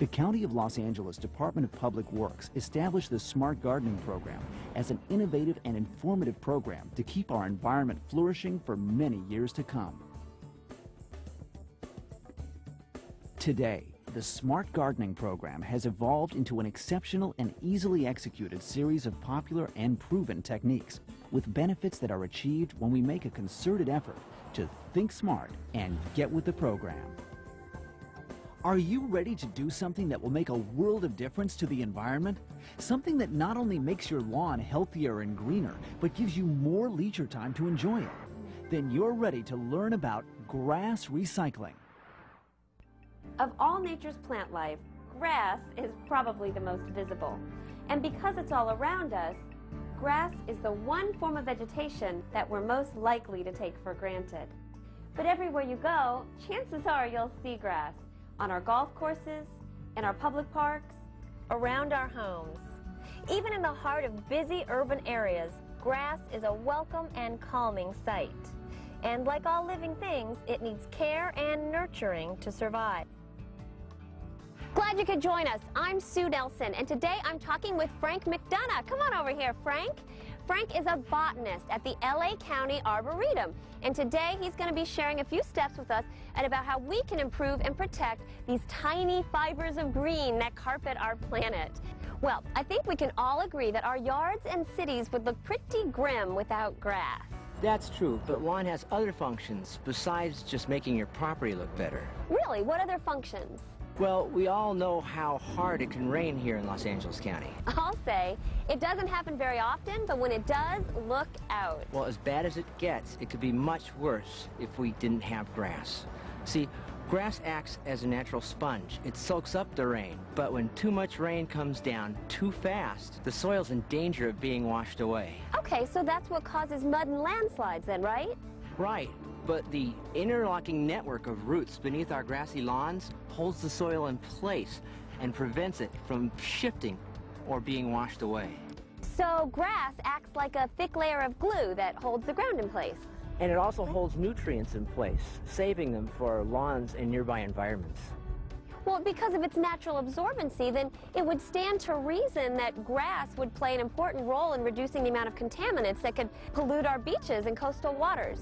The County of Los Angeles Department of Public Works established the Smart Gardening Program as an innovative and informative program to keep our environment flourishing for many years to come. Today, the Smart Gardening Program has evolved into an exceptional and easily executed series of popular and proven techniques with benefits that are achieved when we make a concerted effort to think smart and get with the program. Are you ready to do something that will make a world of difference to the environment? Something that not only makes your lawn healthier and greener, but gives you more leisure time to enjoy it? Then you're ready to learn about grass recycling. Of all nature's plant life, grass is probably the most visible. And because it's all around us, grass is the one form of vegetation that we're most likely to take for granted. But everywhere you go, chances are you'll see grass. On our golf courses, in our public parks, around our homes. Even in the heart of busy urban areas, grass is a welcome and calming sight. And like all living things, it needs care and nurturing to survive. Glad you could join us. I'm Sue Nelson, and today I'm talking with Frank McDonough. Come on over here, Frank. Frank is a botanist at the LA County Arboretum, and today he's going to be sharing a few steps with us and about how we can improve and protect these tiny fibers of green that carpet our planet. Well, I think we can all agree that our yards and cities would look pretty grim without grass. That's true, but lawn has other functions besides just making your property look better. Really? What other functions? Well, we all know how hard it can rain here in Los Angeles County. I'll say, it doesn't happen very often, but when it does, look out. Well, as bad as it gets, it could be much worse if we didn't have grass. See, grass acts as a natural sponge. It soaks up the rain, but when too much rain comes down too fast, the soil's in danger of being washed away. Okay, so that's what causes mud and landslides then, right? Right. But the interlocking network of roots beneath our grassy lawns holds the soil in place and prevents it from shifting or being washed away. So grass acts like a thick layer of glue that holds the ground in place. And it also holds nutrients in place, saving them for lawns and nearby environments. Well, because of its natural absorbency, then it would stand to reason that grass would play an important role in reducing the amount of contaminants that could pollute our beaches and coastal waters.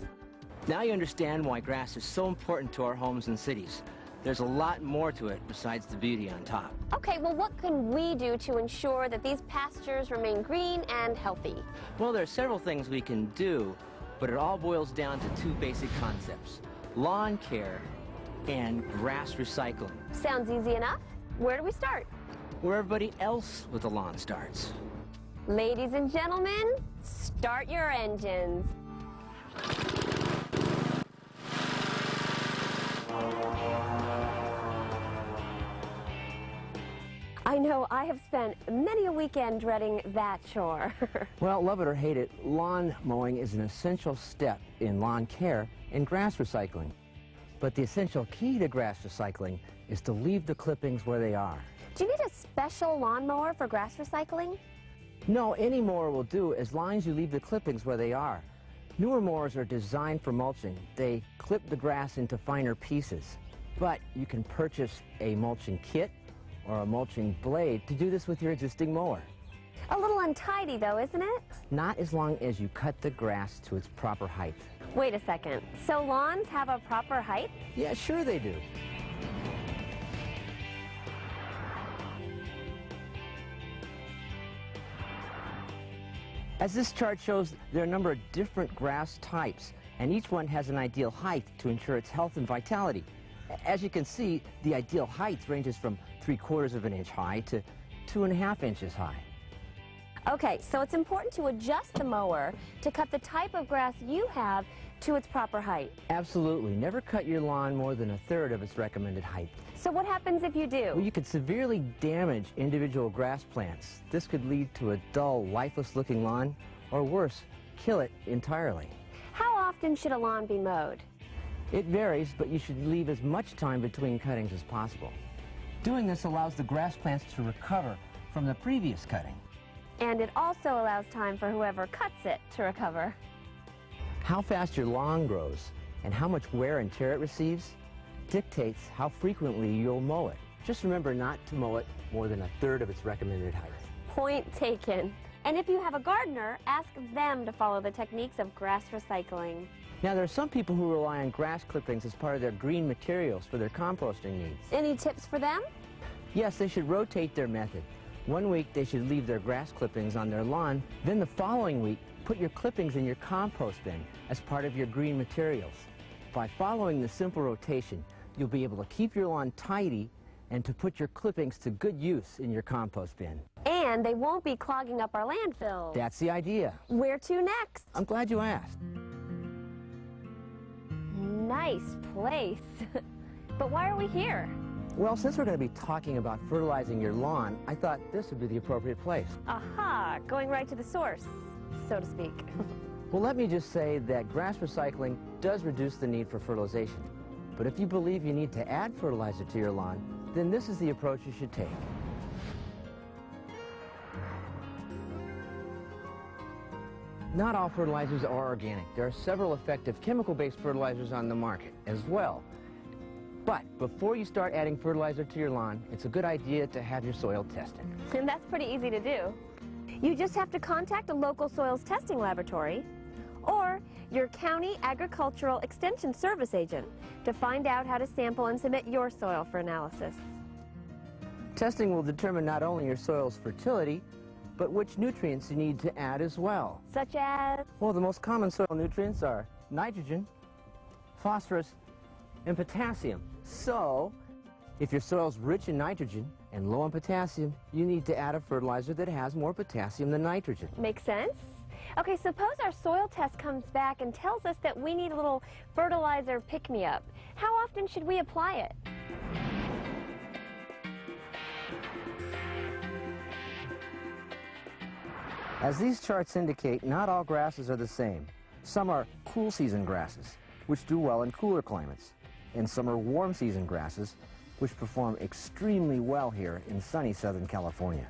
Now you understand why grass is so important to our homes and cities. There's a lot more to it besides the beauty on top. Okay, well, what can we do to ensure that these pastures remain green and healthy? Well, there are several things we can do, but it all boils down to two basic concepts: lawn care and grass recycling. Sounds easy enough. Where do we start? Where everybody else with the lawn starts. Ladies and gentlemen, start your engines. I know I have spent many a weekend dreading that chore. Well, love it or hate it, lawn mowing is an essential step in lawn care and grass recycling. But the essential key to grass recycling is to leave the clippings where they are. Do you need a special lawnmower for grass recycling? No, any mower will do as long as you leave the clippings where they are. Newer mowers are designed for mulching. They clip the grass into finer pieces. But you can purchase a mulching kit or a mulching blade to do this with your existing mower. A little untidy though, isn't it? Not as long as you cut the grass to its proper height. Wait a second. So lawns have a proper height? Yeah, sure they do. As this chart shows, there are a number of different grass types, and each one has an ideal height to ensure its health and vitality. As you can see, the ideal height ranges from 3/4 of an inch high to 2.5 inches high. Okay, so it's important to adjust the mower to cut the type of grass you have to its proper height. Absolutely. Never cut your lawn more than 1/3 of its recommended height. So what happens if you do? Well, you could severely damage individual grass plants. This could lead to a dull, lifeless-looking lawn, or worse, kill it entirely. How often should a lawn be mowed? It varies, but you should leave as much time between cuttings as possible. Doing this allows the grass plants to recover from the previous cutting. And it also allows time for whoever cuts it to recover. How fast your lawn grows and how much wear and tear it receives dictates how frequently you'll mow it. Just remember not to mow it more than 1/3 of its recommended height. Point taken. And if you have a gardener, ask them to follow the techniques of grass recycling. Now, there are some people who rely on grass clippings as part of their green materials for their composting needs. Any tips for them? Yes, they should rotate their method. One week, they should leave their grass clippings on their lawn. Then the following week, put your clippings in your compost bin as part of your green materials. By following the simple rotation, you'll be able to keep your lawn tidy and to put your clippings to good use in your compost bin. And they won't be clogging up our landfills. That's the idea. Where to next? I'm glad you asked. Nice place. But why are we here? Well, since we're going to be talking about fertilizing your lawn, I thought this would be the appropriate place. Aha, going right to the source, so to speak. Well, let me just say that grass recycling does reduce the need for fertilization. But if you believe you need to add fertilizer to your lawn, then this is the approach you should take. Not all fertilizers are organic. There are several effective chemical-based fertilizers on the market as well. But before you start adding fertilizer to your lawn, it's a good idea to have your soil tested. And that's pretty easy to do. You just have to contact a local soils testing laboratory or your county agricultural extension service agent to find out how to sample and submit your soil for analysis. Testing will determine not only your soil's fertility, but which nutrients you need to add as well. Such as? Well, the most common soil nutrients are nitrogen, phosphorus, and potassium. So, if your soil's rich in nitrogen and low in potassium, you need to add a fertilizer that has more potassium than nitrogen. Makes sense. Okay, suppose our soil test comes back and tells us that we need a little fertilizer pick-me-up. How often should we apply it? As these charts indicate, not all grasses are the same. Some are cool season grasses, which do well in cooler climates, and some are warm season grasses, which perform extremely well here in sunny Southern California.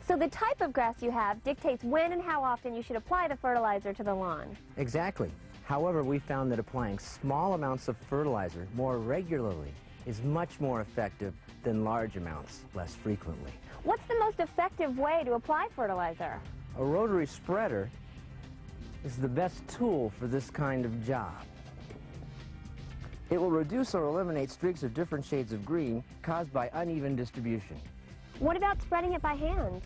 So the type of grass you have dictates when and how often you should apply the fertilizer to the lawn. Exactly. However, we found that applying small amounts of fertilizer more regularly is much more effective than large amounts less frequently. What's the most effective way to apply fertilizer? A rotary spreader is the best tool for this kind of job. It will reduce or eliminate streaks of different shades of green caused by uneven distribution. What about spreading it by hand?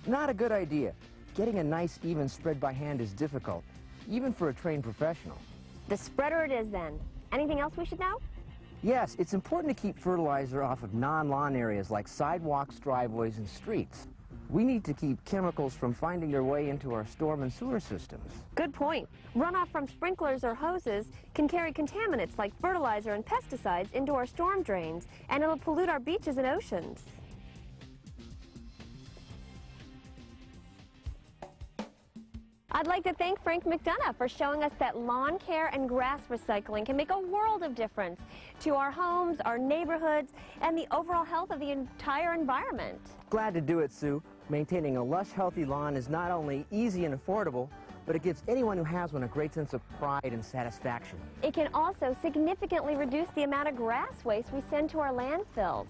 Not a good idea. Getting a nice even spread by hand is difficult, even for a trained professional. The spreader it is then. Anything else we should know? Yes, it's important to keep fertilizer off of non-lawn areas like sidewalks, driveways, and streets. We need to keep chemicals from finding their way into our storm and sewer systems. Good point. Runoff from sprinklers or hoses can carry contaminants like fertilizer and pesticides into our storm drains, and it'll pollute our beaches and oceans. I'd like to thank Frank McDonough for showing us that lawn care and grass recycling can make a world of difference to our homes, our neighborhoods, and the overall health of the entire environment. Glad to do it, Sue. Maintaining a lush, healthy lawn is not only easy and affordable, but it gives anyone who has one a great sense of pride and satisfaction. It can also significantly reduce the amount of grass waste we send to our landfills.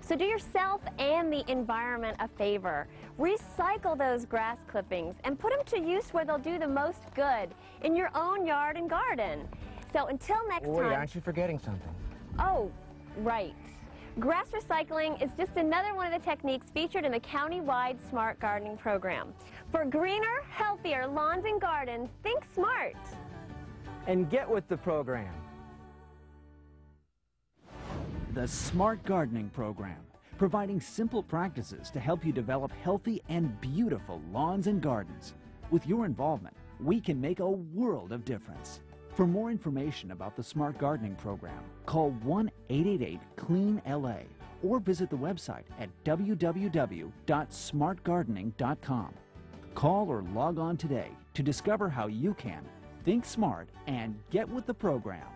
So do yourself and the environment a favor. Recycle those grass clippings and put them to use where they'll do the most good, in your own yard and garden. So until next time... Wait, aren't you forgetting something? Oh, right. Grass recycling is just another one of the techniques featured in the Countywide Smart Gardening Program. For greener, healthier lawns and gardens, think smart. And get with the program. The Smart Gardening Program, providing simple practices to help you develop healthy and beautiful lawns and gardens. With your involvement, we can make a world of difference. For more information about the Smart Gardening Program, call 1-888-CLEAN-LA or visit the website at www.smartgardening.com. Call or log on today to discover how you can think smart and get with the program.